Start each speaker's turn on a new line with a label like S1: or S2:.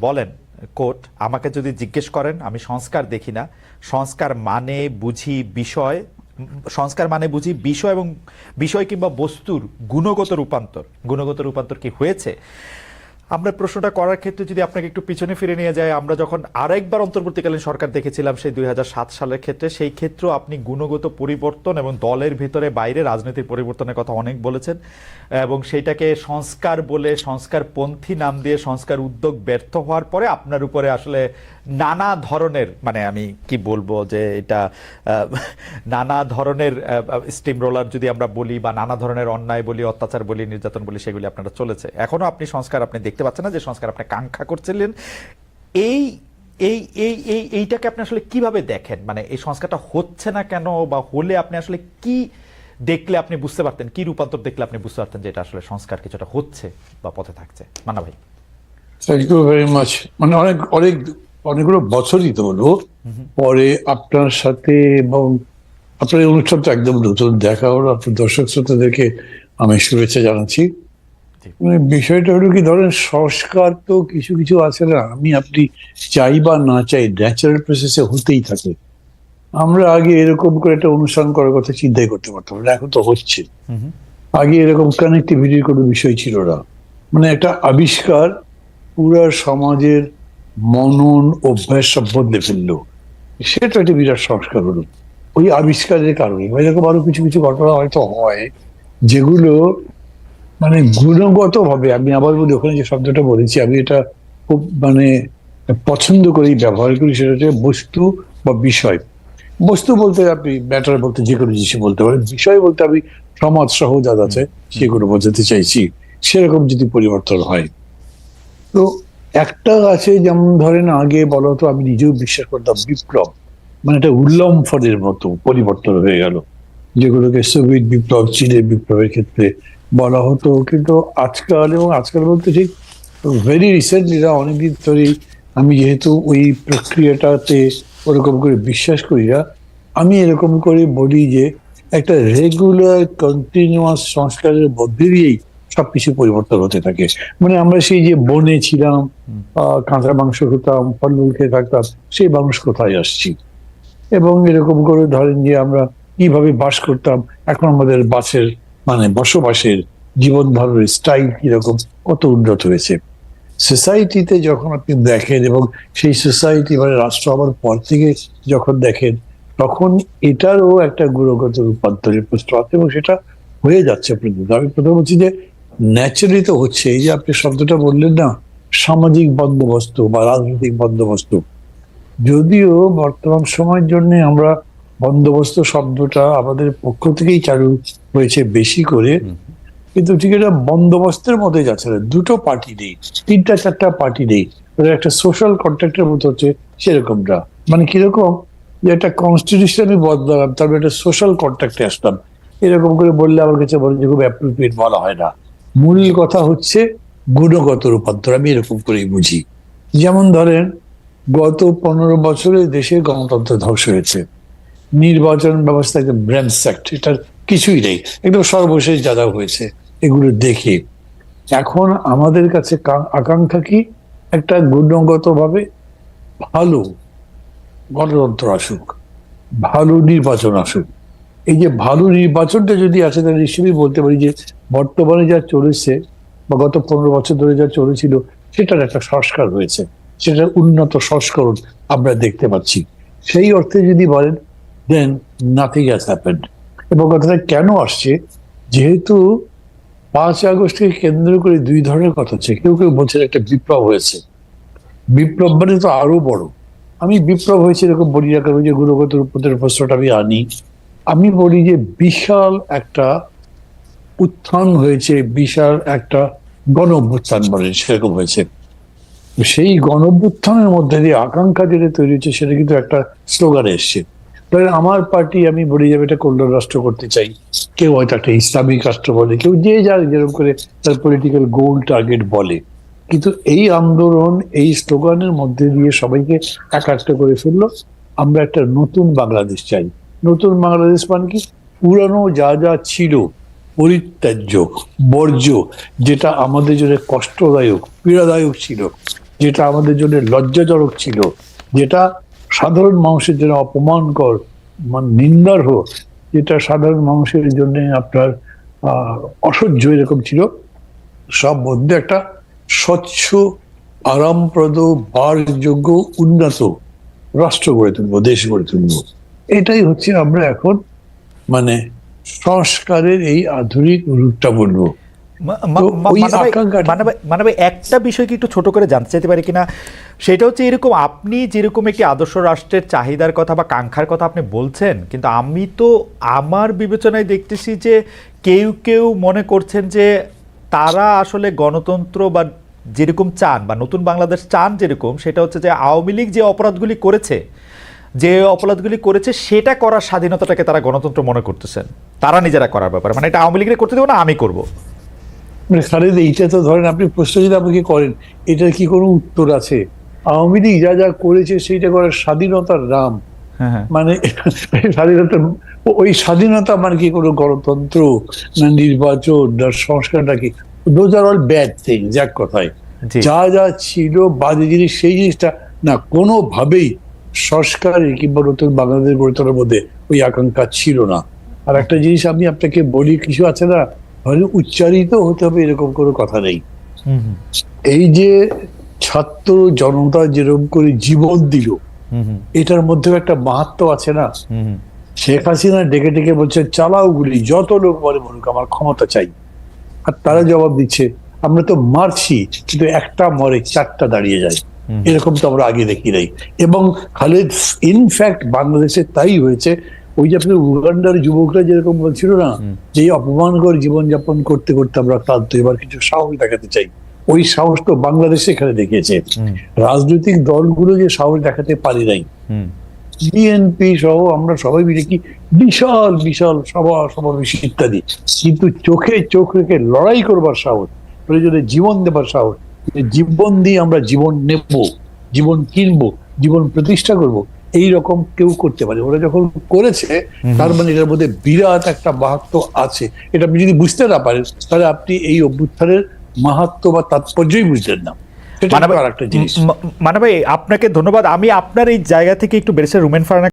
S1: বলেন কোট, আমাকে যদি জিজ্ঞেস করেন আমি সংস্কার দেখি না, সংস্কার মানে বুঝি বিষয়, সংস্কার মানে বুঝি বিষয় এবং বিষয় কিংবা বস্তুর গুণগত রূপান্তর কি হয়েছে। আমরা প্রশ্নটা করার ক্ষেত্রে যদি আপনাকে একটু পিছনে ফিরে নিয়ে যায়, আমরা যখন আরেকবার অন্তর্বর্তীকালীন সরকার দেখেছিলাম সেই 2007 সালের ক্ষেত্রে, সেই ক্ষেত্রেও আপনি গুণগত পরিবর্তন এবং দলের ভিতরে বাইরে রাজনীতির পরিবর্তনের কথা অনেক বলেছেন এবং সেইটাকে সংস্কার বলে সংস্কারপন্থী নাম দিয়ে সংস্কার উদ্যোগ ব্যর্থ হওয়ার পরে আপনার উপরে আসলে নানা ধরনের, মানে আমি কি বলবো যে এটা নানা ধরনের স্টিম রোলার যদি আমরা বলি বা নানা ধরনের অন্যায় বলি, অত্যাচার বলি, নির্যাতন বলি, সেগুলি আপনারা চলেছে। এখনো আপনি সংস্কার আপনি দেখতে পাচ্ছেন না যে সংস্কার আপনি কাঙ্ক্ষা করছিলেন। এই এই এই এই এইটাকে আপনি আসলে কিভাবে দেখেন? মানে এই সংস্কারটা হচ্ছে না কেন, বা হলে আপনি আসলে কি দেখলে আপনি বুঝতে পারতেন, কি রূপান্তর দেখলে আপনি বুঝতে পারতেন যে এটা আসলে সংস্কার কিছুটা হচ্ছে বা পথে থাকছে? মান্না ভাই।
S2: Thank you very much. মানে অনেক অনেক অনেকগুলো বছরই তো হলো পরে আপনার সাথে, এবং আপনার এই অনুষ্ঠানটা একদম নতুন দেখা হলো। আপনার দর্শক শ্রোতাদেরকে আমি শুভেচ্ছা জানাচ্ছি। মানে বিষয়টা হলো কি, ধরেন সংস্কার তো কিছু কিছু আছে না, আপনি চাই বা না চাই ন্যাচারাল প্রসেসে হতেই থাকে। আমরা আগে এরকম করে একটা অনুষ্ঠান করার কথা চিন্তাই করতে পারতাম না, এখন তো হচ্ছে। আগে এরকম কানেক্টিভিটির কোনো বিষয় ছিল না, মানে একটা আবিষ্কার পুরা সমাজের মনন অভ্যাস সব বদলে ফেললো, সেটা একটা বিরাট সংস্কার হলো ওই আবিষ্কারের কারণে। এরকম আরো কিছু কিছু ঘটনা হয়তো হয় যেগুলো মানে গুণগত ভাবে, আমি আবার বলি, ওখানে যে শব্দটা বলেছি আমি এটা খুব মানে পছন্দ করি, ব্যবহার করি, সেটা হচ্ছে বস্তু বা বিষয়। বস্তু বলতে আপনি ম্যাটার বলতে যে কোনো জিনিস বলতে পারেন, বিষয় বলতে আমি সমাজ সহ যা আছে সেগুলো বোঝাতে চাইছি। সেরকম যদি পরিবর্তন হয় তো একটা আছে, যেমন ধরেন আগে বলা হতো, আমি নিজেও বিশ্বাস করতাম, বিপ্লব মানে একটা উল্লম্ফনের মতো পরিবর্তন হয়ে গেল, যেগুলোকে সোভিয়েত বিপ্লব, চীনের বিপ্লবের ক্ষেত্রে বলা হতো। কিন্তু আজকাল, এবং আজকাল বলতে ঠিক ভেরি রিসেন্টলি না, অনেকদিন ধরেই আমি যেহেতু ওই প্রক্রিয়াটাতে ওরকম করে বিশ্বাস করি না, আমি এরকম করে বলি যে একটা রেগুলার কন্টিনিউয়াস সংস্কারের মধ্যে দিয়েই সবকিছু পরিবর্তন হতে থাকে। মানে আমরা সেই যে বনে ছিলাম, কাঁচা মাংস খেতাম, ফলমূল খেয়ে থাকতাম, সেই মানুষ কোথায় আসছি? এবং এরকম করে ধরেন যে আমরা কিভাবে বাস করতাম, এখন আমাদের বাসের মানে বসবাসের জীবন ধারণের স্টাইল কিরকম, কত উন্নত হয়েছে সোসাইটিতে যখন আপনি দেখেন। এবং সেই সোসাইটি মানে রাষ্ট্র হওয়ার পর থেকে যখন দেখেন, তখন এটারও একটা গুণগত রূপান্তরের প্রশ্ন আছে, এবং সেটা হয়ে যাচ্ছে প্রথম। আমি প্রথম বলছি যে ন্যাচারালি তো হচ্ছে। এই যে আপনি শব্দটা বললেন না, সামাজিক বন্দোবস্ত বা রাজনৈতিক বন্দোবস্ত, যদিও বর্তমান সময়ের জন্য আমরা বন্দোবস্ত শব্দটা আমাদের পক্ষ থেকেই চালু হয়েছে বেশি করে, কিন্তু ঠিক এটা বন্দোবস্তের মধ্যে যাচ্ছে না। দুটো পার্টি নেই, তিনটা চারটা পার্টি নেই, একটা সোশ্যাল কন্ট্রাক্টের মতো হচ্ছে সেরকমটা। মানে কিরকম, যে একটা কনস্টিটিউশন আমি বদলালাম, তারপরে একটা সোশ্যাল কন্ট্রাক্টে আসলাম, এরকম করে বললে আমার কাছে বলে যে খুব অ্যাপ্রোপ্রিয়েট বলা হয় না। মূল কথা হচ্ছে গুণগত রূপান্তর, আমি এরকম করেই বুঝি। যেমন ধরেন গত 15 বছরে দেশে গণতন্ত্র ধ্বংস হয়েছে, নির্বাচন ব্যবস্থা একদম র্যামস্যাক্ট, এটার কিছুই নেই, একদম সর্বশেষ যা যা হয়েছে এগুলো দেখে এখন আমাদের কাছে আকাঙ্ক্ষা কি, একটা গুণগত ভাবে ভালো গণতন্ত্র আসুক, ভালো নির্বাচন আসুক। এই যে ভালো নির্বাচনটা যদি আসে, তাহলে নিশ্চয়ই বলতে পারি যে বর্তমানে যা চলেছে বা গত 15 বছর ধরে যা চলেছিল, সেটার একটা সংস্কার হয়েছে, সেটার উন্নত সংস্করণ আমরা দেখতে পাচ্ছি। সেই অর্থে যদি বলেন, দেন নাথিং হ্যাজ হ্যাপেন্ড। এবং কথাটা কেন আসছে, যেহেতু 5 আগস্টকে কেন্দ্র করে দুই ধরনের কথা হচ্ছে। কেউ কেউ বলছেন একটা বিপ্লব হয়েছে, বিপ্লব মানে তো আরো বড়। আমি বিপ্লব হয়েছে এরকম বলি না, কারণ যে গুণগত রূপান্তরের প্রশ্নটা আমি আনি, আমি বলি যে বিশাল একটা উত্থান হয়েছে, বিশাল একটা গণ অভ্যুত্থান বলেন সেরকম হয়েছে। সেই গণ অভ্যুত্থানের মধ্যে দিয়ে আকাঙ্ক্ষা যেটা তৈরি হচ্ছে, সেটা কিন্তু একটা স্লোগানে এসছে। ধরেন আমার পার্টি, আমি বলি যে এটা কল্যাণ রাষ্ট্র করতে চাই, কেউ হয়তো একটা ইসলামিক রাষ্ট্র বলে, কেউ যে যার যেরকম করে তার পলিটিক্যাল গোল টার্গেট বলে। কিন্তু এই আন্দোলন, এই স্লোগানের মধ্যে দিয়ে সবাইকে একাত্ম করে ফেললো, আমরা একটা নতুন বাংলাদেশ চাই। নতুন বাংলাদেশ মানে কি, পুরানো যা যা ছিল পরিত্যাজ্য, বর্জ্য, যেটা আমাদের জন্য কষ্টদায়ক, পীড়াদায়ক ছিল, যেটা আমাদের জন্য লজ্জাজনক ছিল, যেটা সাধারণ মানুষের জন্য অপমানকর, মানে নিন্দার হোক, যেটা সাধারণ মানুষের জন্য আপনার অসহ্য এরকম ছিল, সব মধ্যে একটা স্বচ্ছ, আরামপ্রদ, বাসযোগ্য, উন্নত রাষ্ট্র গড়ে তুলবো, দেশ গড়ে তুলবো। এটাই হচ্ছে আমরা এখন মানে সংস্কারের এই আধুনিক রূপটা বলবো।
S1: মানে ভাই একটা বিষয় কি একটু ছোট করে জানতে চাইতে পারি কিনা, সেটা হচ্ছে এরকম আপনি যেরকম একটি আদর্শ রাষ্ট্রের চাহিদার কথা বা কাঙ্ক্ষার কথা আপনি বলছেন, কিন্তু আমি তো আমার বিবেচনায় দেখতেছি যে কেউ কেউ মনে করছেন যে তারা আসলে গণতন্ত্র বা যেরকম চান বা নতুন বাংলাদেশ চান যেরকম, সেটা হচ্ছে যে আওয়ামী লীগ যে অপরাধগুলি করেছে সেটা করার স্বাধীনতাটাকে তারা গণতন্ত্র মনে করতেছেন, তারা নিজেরা করার ব্যাপারে, মানে এটা আওয়ামী লীগের করতে দেবো না, আমি করব।
S2: মানে খালেদ, এইটা তো ধরেন আপনি প্রশ্ন যদি আমাকে করেন, এটার কি কোনো উত্তর আছে? আওয়ামী লীগ যা যা করেছে সেইটা করার স্বাধীনতার নাম, মানে স্বাধীনতা, ওই স্বাধীনতা মানে কি কোনো গণতন্ত্র না নির্বাচন না সংস্কারটা কি? Those are all bad things, এক কথায় যা যা ছিল বাজে জিনিস, সেই জিনিসটা না কোনোভাবেই সংস্কারের কিংবা নতুন বাংলাদেশ গড়ে তোলার মধ্যে ওই আকাঙ্ক্ষা ছিল না। আর একটা জিনিস আমি আপনাকে বলি, কিছু আছে না, হয়তো উচ্চারিত হতে হবে এরকম কোনো কথা নেই। এই যে ছাত্র জনতা যেরকম করে জীবন দিল, এটার মধ্যেও একটা মাহাত্ম্য আছে না। শেখ হাসিনা ডেকে ডেকে বলছে চালাও গুলি, যত লোক মরে মরুক, আমার ক্ষমতা চাই। আর তারা জবাব দিচ্ছে আমরা তো মারছি, কিন্তু একটা মরে চারটা দাঁড়িয়ে যায়। এরকম তো আমরা আগে দেখি নাই। এবং খালেদ, ইনফ্যাক্ট বাংলাদেশে তাই হয়েছে। ওই যে আপনার উগান্ডার যুবকরা যেরকম বলছিল না, যে অপমানকর জীবনযাপন করতে করতে আমরা ক্লান্ত, এবার কিছু সাহস দেখাতে চাই, ওই সাহস তো বাংলাদেশে এখানে দেখিয়েছে। রাজনৈতিক দলগুলো যে সাহস দেখাতে পারি নাই, বিএনপি সহ আমরা সবাই মিলে কি বিশাল বিশাল সমাবেশ ইত্যাদি, কিন্তু চোখে চোখ রেখে লড়াই করবার সাহস, প্রয়োজনে জীবন দেবার সাহস, জীবন দিয়ে আমরা জীবন নেব, জীবন কিনবো, জীবন প্রতিষ্ঠা করব, এই রকম কেউ করতে পারে। ওরা যখন করেছে, তার মানে এটার মধ্যে বিরাট একটা মাহাত্ম্য আছে। এটা আপনি যদি বুঝতে না পারেন, তাহলে আপনি এই অভ্যুত্থানের মাহাত্ম্য বা তাৎপর্যই বুঝলেন না। মানে ভাই আপনাকে ধন্যবাদ। আমি আপনার এই জায়গা থেকে একটু বেড়েছে রুমেন ফারহানা